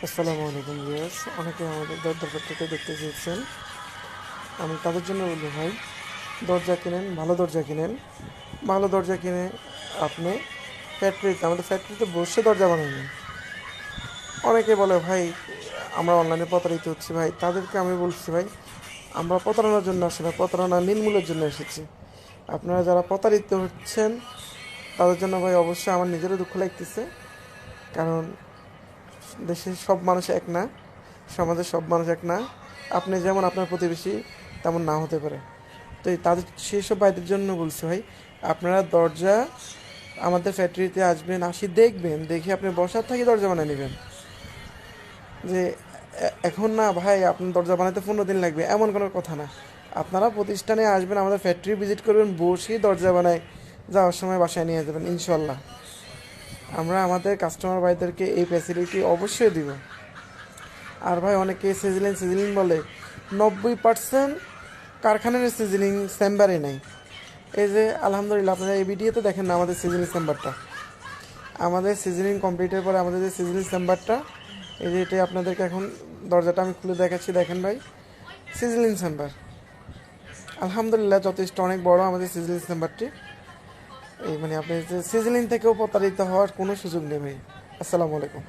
আসসালামু আলাইকুম ভিউয়ার্স, অনেকে আমাদের দরজাটা দেখতে চেয়েছেন। আমি তাদের জন্য বলবো ভাই, দরজা কিনেন, ভালো দরজা কিনেন। ভালো দরজা কিনে আপনি আমাদের ফ্যাক্টরিতে বসে দরজা বানিয়ে নিন। অনেকে বলে ভাই আমরা অনলাইনে প্রতারিত হচ্ছি। ভাই তাদেরকে আমি বলছি ভাই, আমরা প্রতারণার জন্য আসি না, প্রতারণা নির্মূলের জন্য এসেছি। আপনারা যারা প্রতারিত হচ্ছেন তাদের জন্য ভাই অবশ্যই আমার নিজেরও দুঃখ লাগতেছে। কারণ দেশের সব মানুষ এক না, সমাজের সব মানুষ এক না। আপনি যেমন আপনার প্রতিবেশী তেমন না হতে পারে। তো তাদের সেই সব ভাইদের জন্য বলছি ভাই, আপনারা দরজা আমাদের ফ্যাক্টরিতে আসবেন, আসি দেখবেন, দেখে আপনি বসার থাকি দরজা বানিয়ে নেবেন। যে এখন না ভাই আপনার দরজা বানাতে 15 দিন লাগবে এমন কোনো কথা না। আপনারা প্রতিষ্ঠানে আসবেন, আমাদের ফ্যাক্টরি ভিজিট করবেন, বসেই দরজা বানায় যাওয়ার সময় বাসায় নিয়ে যাবেন ইনশাল্লাহ। আমরা আমাদের কাস্টমার ভাইদেরকে এই ফ্যাসিলিটি অবশ্যই দিব। আর ভাই অনেকে সিজিলিং সিজিলিং বলে, 90% কারখানার সিজিলিং চেম্বারে নেই। এই যে আলহামদুলিল্লাহ আপনারা এই ভিডিওতে দেখেন না আমাদের সিজনিং চেম্বারটা, আমাদের সিজনিং কমপ্লিটের পরে আমাদের যে সিজনিং চেম্বারটা, এই যে এটাই আপনাদেরকে এখন দরজাটা আমি খুলে দেখাচ্ছি, দেখেন ভাই সিজনিং চেম্বার। আলহামদুলিল্লাহ যথেষ্ট অনেক বড় আমাদের সিজনিং চেম্বারটি। এই মানে আপনি যে সিজনিং থেকেও প্রতারিত হওয়ার কোনো সুযোগ নেই ভাই। আসসালামু আলাইকুম।